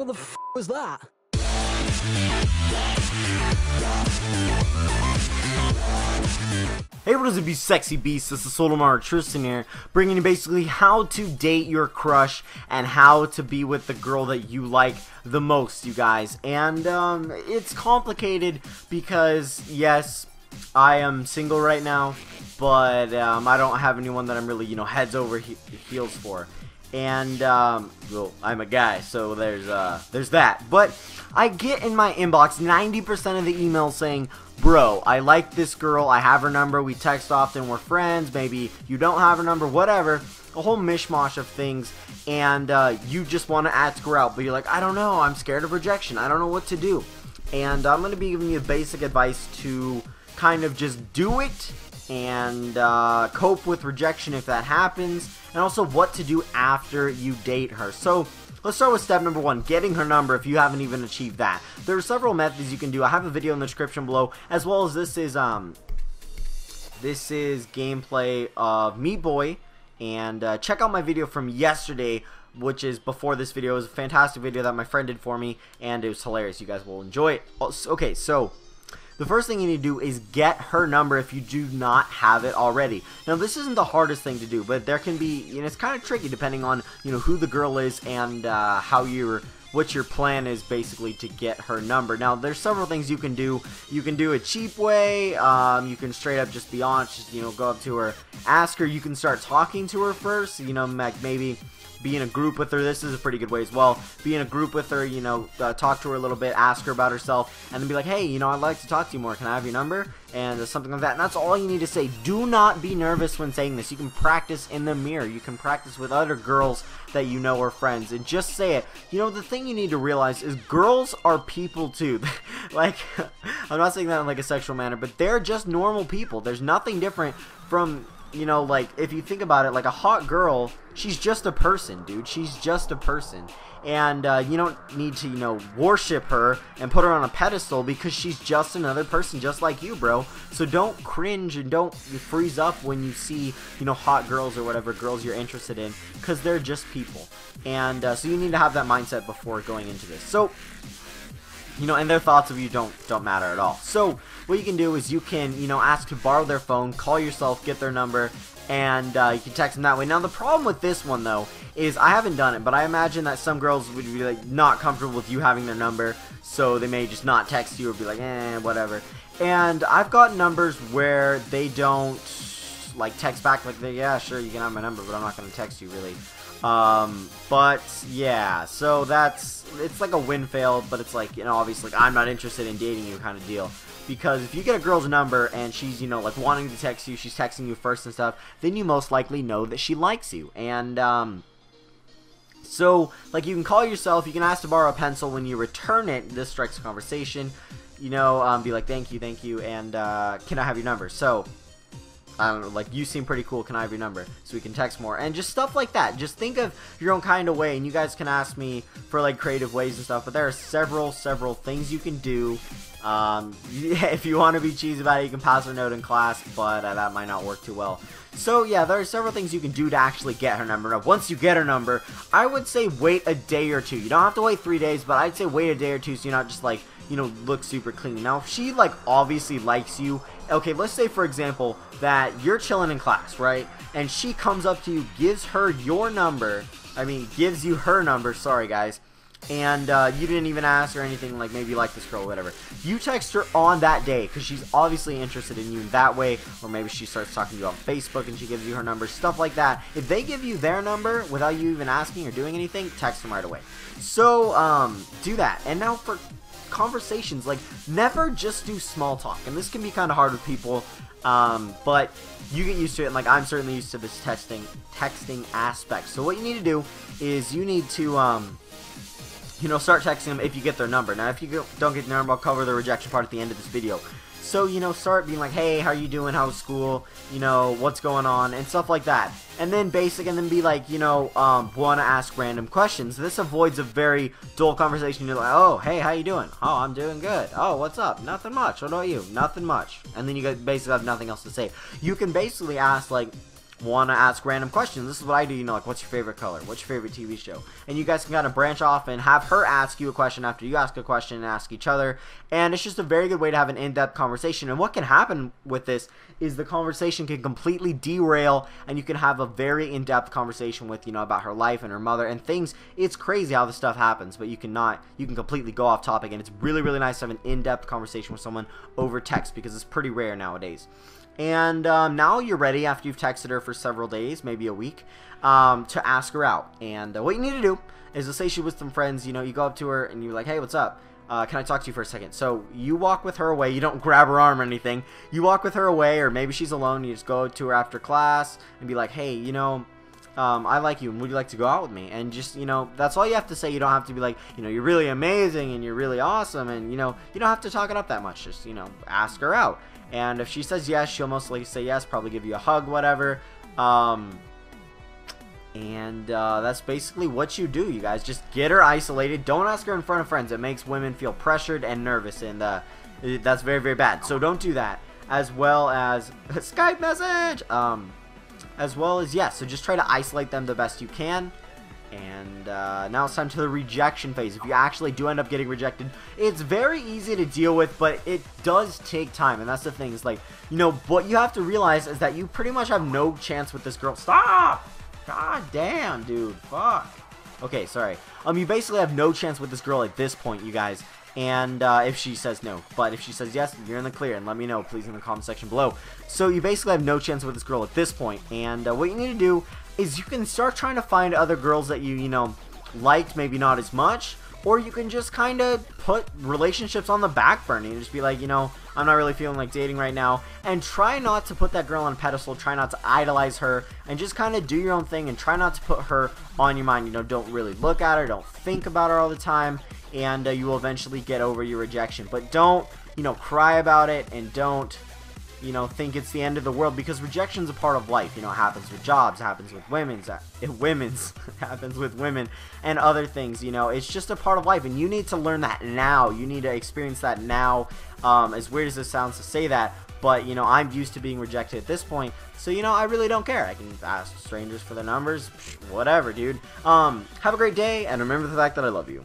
What the f was that? Hey, what is it, be sexy beasts? This is Solanum-Heart Tristan here, bringing you basically how to date your crush and how to be with the girl that you like the most, you guys. And it's complicated because yes, I am single right now, but I don't have anyone that I'm really, heads over heels for. And well, I'm a guy, so there's that. But I get in my inbox 90% of the emails saying, bro, I like this girl, I have her number, we text often, we're friends, maybe you don't have her number, whatever, a whole mishmash of things, and you just want to ask her out, but you're like, I don't know, I'm scared of rejection, I don't know what to do. And I'm going to be giving you basic advice to kind of just do it and cope with rejection if that happens, and also what to do after you date her. So let's start with step number 1, getting her number if you haven't even achieved that. There are several methods you can do. I have a video in the description below, as well as this is gameplay of Meat Boy, and check out my video from yesterday, which is before this video. It was a fantastic video that my friend did for me, and it was hilarious. You guys will enjoy it. Okay, so the first thing you need to do is get her number if you do not have it already. Now, this isn't the hardest thing to do, but there can be, it's kind of tricky depending on, who the girl is and what your plan is basically to get her number. Now, there's several things you can do. You can do a cheap way. You can straight up just be honest, just, go up to her, ask her. You can start talking to her first, like maybe be in a group with her. This is a pretty good way as well. Be in a group with her, talk to her a little bit, ask her about herself, and then be like, hey, I'd like to talk to you more. Can I have your number? And something like that. And that's all you need to say. Do not be nervous when saying this. You can practice in the mirror. You can practice with other girls that you know are friends, and just say it. The thing you need to realize is girls are people too. Like, I'm not saying that in like a sexual manner, but they're just normal people. There's nothing different from, like, if you think about it, like a hot girl, she's just a person, dude. She's just a person. And you don't need to, worship her and put her on a pedestal, because she's just another person just like you, bro. So don't cringe and don't freeze up when you see, hot girls or whatever girls you're interested in, because they're just people. And so you need to have that mindset before going into this. So, and their thoughts of you don't matter at all. So what you can do is you can, ask to borrow their phone, call yourself, get their number, and you can text them that way. Now, the problem with this one, though, is I haven't done it, but I imagine that some girls would be like not comfortable with you having their number, so they may just not text you or be like, whatever. And I've got numbers where they don't like text back, like, yeah, sure, you can have my number, but I'm not going to text you, really. But yeah, so it's like a win failed, but it's like, obviously I'm not interested in dating you kind of deal. Because if you get a girl's number and she's, like wanting to text you, she's texting you first and stuff, then you most likely know that she likes you. And so, like, you can call yourself, you can ask to borrow a pencil. When you return it, this strikes a conversation, be like, thank you, and can I have your number? So, I don't know, like, you seem pretty cool, can I have your number? So we can text more, and just stuff like that. Just think of your own kind of way, and you guys can ask me for, like, creative ways and stuff, but there are several things you can do. If you want to be cheesy about it, you can pass her note in class, but that might not work too well. So yeah, there are several things you can do to actually get her number. Now, once you get her number, I would say wait a day or two. You don't have to wait 3 days, but I'd say wait a day or two so you're not just like, look super clean. Now, if she, like, obviously likes you, okay, let's say, for example, that you're chilling in class, right? And she comes up to you, gives her your number, gives you her number, sorry, guys, and you didn't even ask or anything, like, maybe you like this girl or whatever. You text her on that day, because she's obviously interested in you in that way, or maybe she starts talking to you on Facebook and she gives you her number, stuff like that. If they give you their number without you even asking or doing anything, text them right away. So, do that. And now for conversations, like, never just do small talk, and this can be kind of hard with people, but you get used to it, and like, I'm certainly used to this texting aspect. So what you need to do is you need to start texting them if you get their number. Now, if you don't get their number, I'll cover the rejection part at the end of this video. So, start being like, hey, how are you doing? How's school? What's going on? And stuff like that. And then be like, want to ask random questions. This avoids a very dull conversation. You're like, oh, hey, how you doing? Oh, I'm doing good. Oh, what's up? Nothing much. What about you? Nothing much. And then you basically have nothing else to say. You can basically ask, like, want to ask random questions. This is what I do, you know, like, what's your favorite color? What's your favorite TV show? And you guys can kind of branch off and have her ask you a question after you ask a question and ask each other. And it's just a very good way to have an in-depth conversation. And what can happen with this is the conversation can completely derail, and you can have a very in-depth conversation with, you know, about her life and her mother and things. It's crazy how this stuff happens, but you can completely go off topic, and it's really, really nice to have an in-depth conversation with someone over text, because it's pretty rare nowadays. And now you're ready, after you've texted her for several days, maybe a week, to ask her out. And what you need to do is, let's say she was with some friends, you know, you go up to her and you're like, hey, what's up? Can I talk to you for a second? So you walk with her away. You don't grab her arm or anything. You walk with her away, or maybe she's alone. You just go to her after class and be like, hey, you know, I like you, and would you like to go out with me? And just, you know, that's all you have to say. You don't have to be like, you know, you're really amazing and you're really awesome, and, you know, you don't have to talk it up that much. Just, you know, ask her out. And if she says yes, she'll most likely say yes, probably give you a hug, whatever. That's basically what you do, you guys. Just get her isolated. Don't ask her in front of friends. It makes women feel pressured and nervous, and that's very, very bad. So don't do that. As well as Skype message. As well as, yes, so just try to isolate them the best you can. And now it's time to the rejection phase. If you actually do end up getting rejected, it's very easy to deal with, but it does take time. And that's the thing, is like, you know, what you have to realize is that you pretty much have no chance with this girl. Stop! God damn, dude. Fuck. Okay, sorry. You basically have no chance with this girl at this point, you guys. And if she says no. But if she says yes, you're in the clear. And let me know, please, in the comment section below. So you basically have no chance with this girl at this point. And what you need to do is you can start trying to find other girls that you know, liked, maybe not as much. Or you can just kind of put relationships on the back burner and just be like, you know, I'm not really feeling like dating right now. And try not to put that girl on a pedestal. Try not to idolize her. And just kind of do your own thing. And try not to put her on your mind. You know, don't really look at her. Don't think about her all the time. And you will eventually get over your rejection. But don't, you know, cry about it. And don't, you know, think it's the end of the world, because rejection's a part of life. You know, it happens with jobs, it happens with it happens with women and other things. You know, it's just a part of life, and you need to learn that now. You need to experience that now. As weird as it sounds to say that, but, you know, I'm used to being rejected at this point, so, you know, I really don't care. I can ask strangers for their numbers, whatever, dude. Have a great day, and remember the fact that I love you.